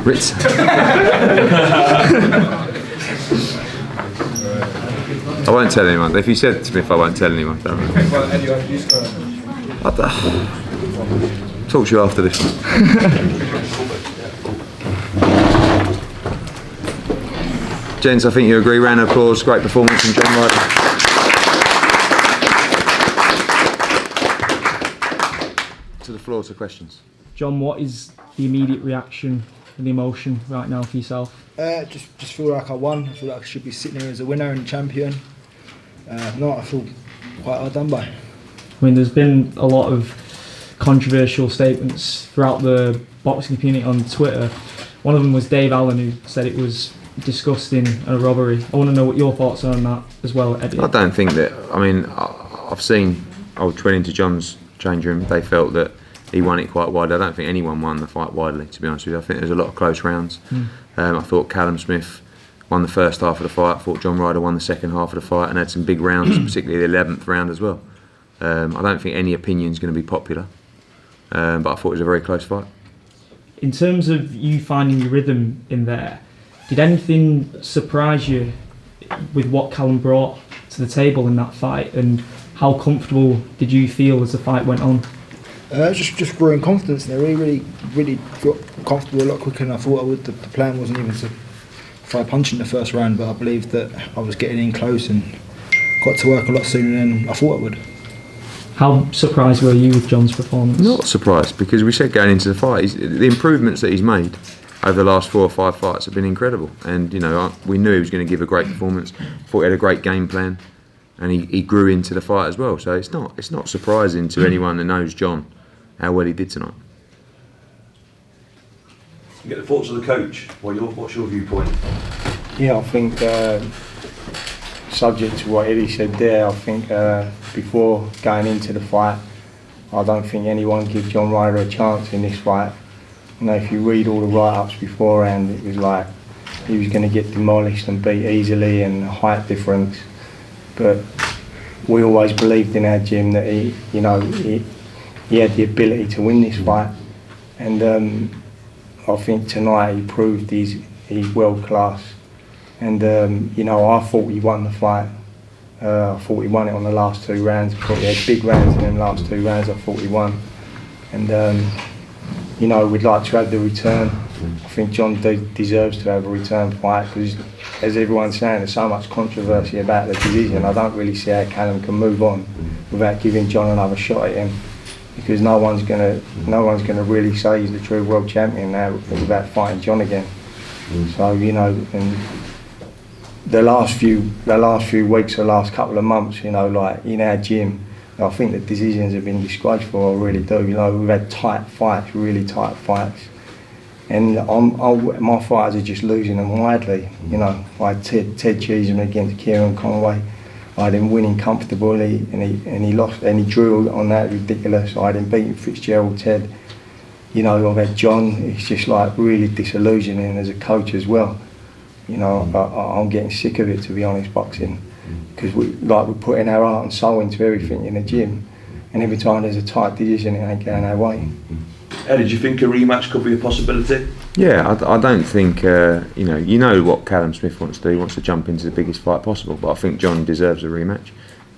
Ritz. I won't tell anyone. If you said Smith, I won't tell anyone. Don't worry. Talk to you after this. Gents, I think you agree. Round of applause. Great performance from John Ryder. To the floor to questions. John, what is the immediate reaction and the emotion right now for yourself? Just feel like I won. I feel like I should be sitting here as a winner and champion. No, I feel quite hard done by. I mean, there's been a lot of controversial statements throughout the boxing community on Twitter. One of them was Dave Allen, who said it was disgusting and a robbery. I want to know what your thoughts are on that as well, Eddie. I don't think that. I mean, I've seen. I went into John's change room. They felt that he won it quite wide. I don't think anyone won the fight widely, to be honest with you. I think there's a lot of close rounds. I thought Callum Smith won the first half of the fight. I thought John Ryder won the second half of the fight and had some big rounds, particularly the 11th round as well. I don't think any opinion is going to be popular, but I thought it was a very close fight. In terms of you finding your rhythm in there, did anything surprise you with what Callum brought to the table in that fight, and how comfortable did you feel as the fight went on? Just growing confidence there. Really got comfortable a lot quicker than I thought I would. The plan wasn't even to try punching the first round, but I believed that I was getting in close and got to work a lot sooner than I thought I would. How surprised were you with John's performance? Not surprised, because we said going into the fight, the improvements that he's made over the last 4 or 5 fights have been incredible. And we knew he was going to give a great performance. Thought he had a great game plan, and he grew into the fight as well. So it's not surprising to anyone that knows John how well he did tonight. You get the thoughts of the coach. What's your viewpoint? Yeah, I think subject to what Eddie said there, I think before going into the fight, I don't think anyone gave John Ryder a chance in this fight. If you read all the write-ups beforehand, it was like he was going to get demolished and beat easily, and height difference. But we always believed in our gym that he had the ability to win this fight, and I think tonight he proved he's world class. And I thought he won the fight. I thought he won it on the last 2 rounds. I thought he had big rounds in them last 2 rounds. I thought he won. And we'd like to have the return. I think John deserves to have a return fight, because, as everyone's saying, there's so much controversy about the decision. I don't really see how Callum can move on without giving John another shot at him, because no one's gonna really say he's the true world champion now without fighting John again. So and the last few weeks, the last couple of months, like in our gym, I think the decisions have been disgraceful. I really do. We've had tight fights, really tight fights, and my fighters are just losing them widely. I had Ted Cheeseman against Kieran Conway. I had him winning comfortably, and he lost, and he drew on that, ridiculous. I had him beating Fitzgerald Ted. I've had John. It's just like really disillusioning as a coach as well. I'm getting sick of it, to be honest, boxing, because we're putting our heart and soul into everything in the gym, and every time there's a tight decision, it ain't going our way. Did you think a rematch could be a possibility? Yeah, I don't think, you know what Callum Smith wants to do. He wants to jump into the biggest fight possible, but I think John deserves a rematch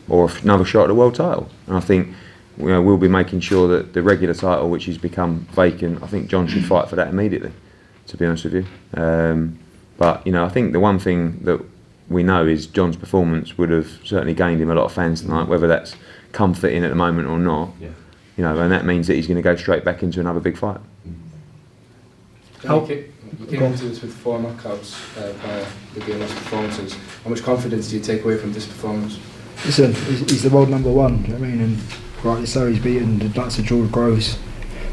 or another shot at the world title. And I think we'll be making sure that the regular title, which has become vacant, I think John should fight for that immediately, to be honest with you. But I think the one thing that we know is John's performance would have certainly gained him a lot of fans tonight, whether that's comforting at the moment or not. Yeah. And that means that he's going to go straight back into another big fight. You came into this with 4 knockouts via the BMS performances. How much confidence do you take away from this performance? Listen, he's the world number 1, do you know what I mean? And rightly so, he's beaten the likes of George Groves,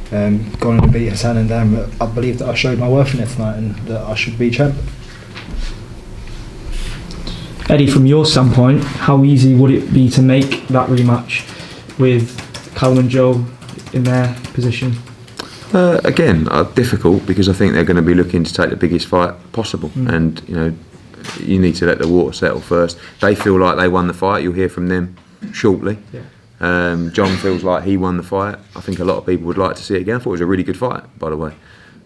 gone and beat Hassan and Dan. But I believe that I showed my worth in it tonight, and that I should be champ. Eddie, from your standpoint, how easy would it be to make that rematch with Callum and Joe in their position? Again, difficult, because I think they're going to be looking to take the biggest fight possible, and you need to let the water settle first. They feel like they won the fight. You'll hear from them shortly. Yeah. John feels like he won the fight. I think a lot of people would like to see it again. I thought it was a really good fight, by the way.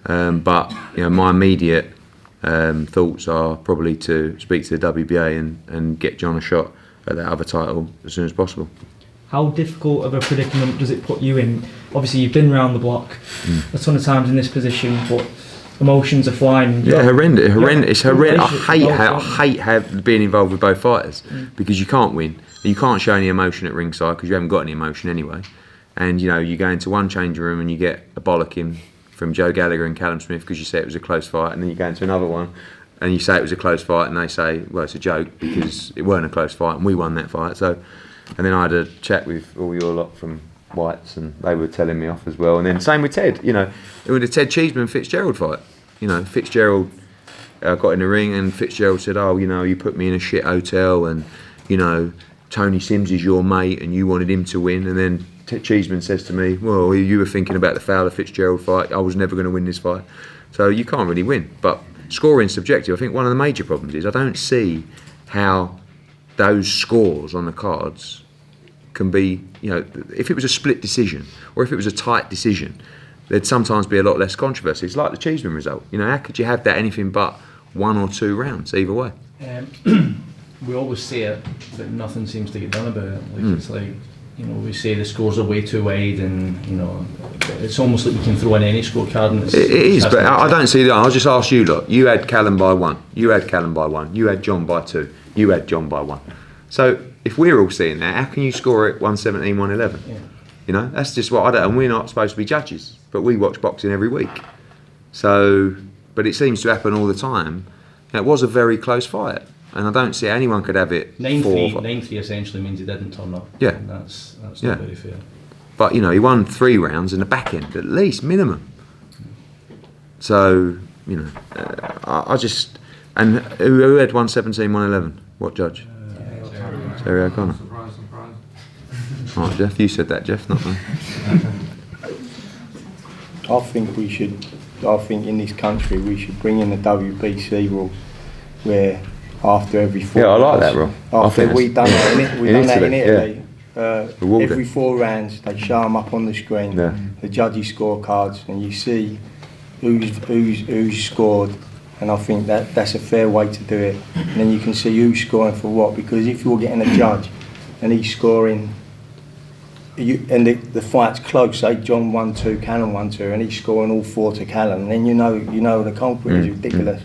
But my immediate thoughts are probably to speak to the WBA and get John a shot at that other title as soon as possible. How difficult of a predicament does it put you in? Obviously, you've been round the block a ton of times in this position, but emotions are flying. Yeah, horrendous. It's horrendous. I hate being involved with both fighters because you can't win. You can't show any emotion at ringside because you haven't got any emotion anyway. And you go into one change room and you get a bollocking from Joe Gallagher and Callum Smith because you say it was a close fight, and then you go into another one and you say it was a close fight, and they say, well, it's a joke because it weren't a close fight and we won that fight. So, and then I had a chat with all your lot from Whites, and they were telling me off as well. And then same with Ted. With the Ted Cheeseman Fitzgerald fight. Fitzgerald got in the ring, and Fitzgerald said, "Oh, you put me in a shit hotel, and Tony Sims is your mate, and you wanted him to win." And then Ted Cheeseman says to me, "Well, you were thinking about the Fowler Fitzgerald fight. I was never going to win this fight." So you can't really win. But scoring's subjective. I think one of the major problems is I don't see how those scores on the cards can be, if it was a split decision or if it was a tight decision, there'd sometimes be a lot less controversy. It's like the Cheeseman result. How could you have that anything but 1 or 2 rounds either way? We always say it, but nothing seems to get done about it. It's like, we say the scores are way too wide, and it's almost like we can throw in any scorecard. And it is, but I don't see that. I'll just ask you lot. You had Callum by 1. You had Callum by 1. You had John by 2. You had John by 1. So if we're all seeing that, how can you score it 117, 111? Yeah. That's just what I don't. And we're not supposed to be judges, but we watch boxing every week. So, but it seems to happen all the time. It was a very close fight, and I don't see anyone could have it. 9-3 essentially means he didn't turn up. Yeah, and that's not very fair. But he won 3 rounds in the back end at least, minimum. So I just, and who had 117, 111? What judge? Terry O'Connor. Surprise. Right, Jeff, you said that, Jeff, not me. I think in this country we should bring in the WBC rule where after every 4 I like that rule. We've done that in Italy. Yeah. Every 4 rounds they show them up on the screen, the judges' scorecards, and you see who's scored. And I think that's a fair way to do it. And then you can see who's scoring for what, because if you're getting a judge and he's scoring, and the fight's close, say John 1-2, Callum 1-2, and he's scoring all 4 to Callum, then you know the culprit is ridiculous.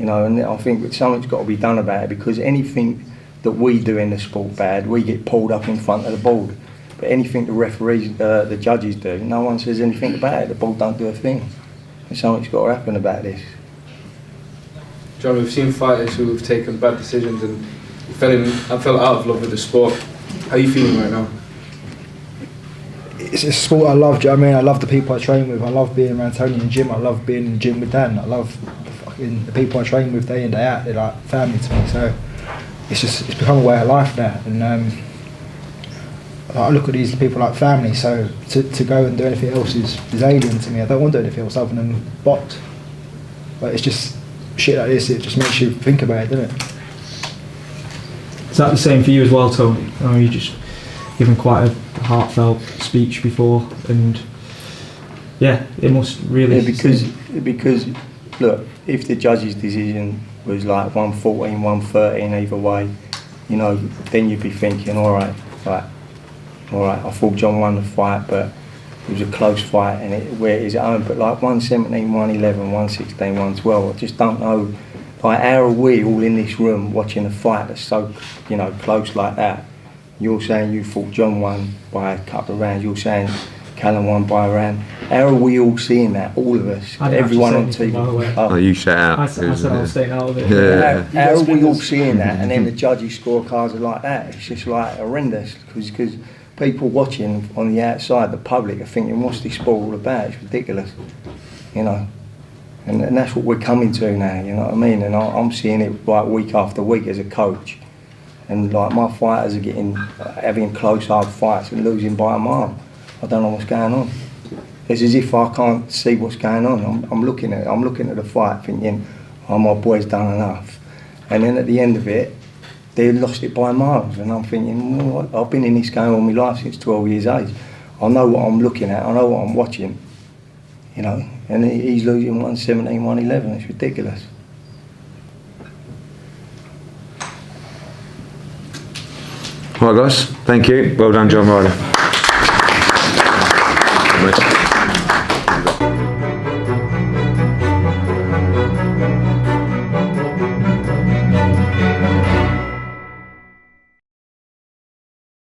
And I think something's got to be done about it, because anything that we do in the sport bad, we get pulled up in front of the board. But anything the referees, the judges do, no one says anything about it. The board don't do a thing. And something's got to happen about this. John, we've seen fighters who have taken bad decisions and fell out of love with the sport. How are you feeling right now? It's a sport I love. Do you know what I mean? I love the people I train with. I love being around Tony in the gym. I love being in the gym with Dan. I love the people I train with day in, day out. They're like family to me. So it's become a way of life now. And I look at these people like family. So to go and do anything else is alien to me. I don't want to do anything else other than box. But it's just shit like this. It just makes you think about it, doesn't it? Is that the same for you as well, Tony? You just given quite a heartfelt speech before, and it must really. Yeah, because look, if the judge's decision was like 114, 113 either way, then you'd be thinking, all right, I thought John won the fight, but it was a close fight, and where it is at home. But like 117, 111, 116, 112, I just don't know. Like, how are we all in this room watching a fight that's so, close like that? You're saying you thought John won by a couple of rounds. You're saying Callum won by a round. How are we all seeing that? All of us, everyone on TV. Oh, you shut out. I said I was staying out of it. Yeah. How are we all seeing that? And then the judges' scorecards are like that. It's just like horrendous, because people watching on the outside, the public, are thinking, what's this sport all about? It's ridiculous, And that's what we're coming to now, you know what I mean? And I'm seeing it like week after week as a coach. And like my fighters are having close, hard fights and losing by a mile. I don't know what's going on. It's as if I can't see what's going on. I'm looking at the fight thinking, oh, my boy's done enough. And then at the end of it, they lost it by miles. And I'm thinking, well, I've been in this game all my life since 12 years age. I know what I'm looking at, I know what I'm watching. you know, and he's losing 117, 111. It's ridiculous. All right, guys. Thank you. Well done, John Ryder.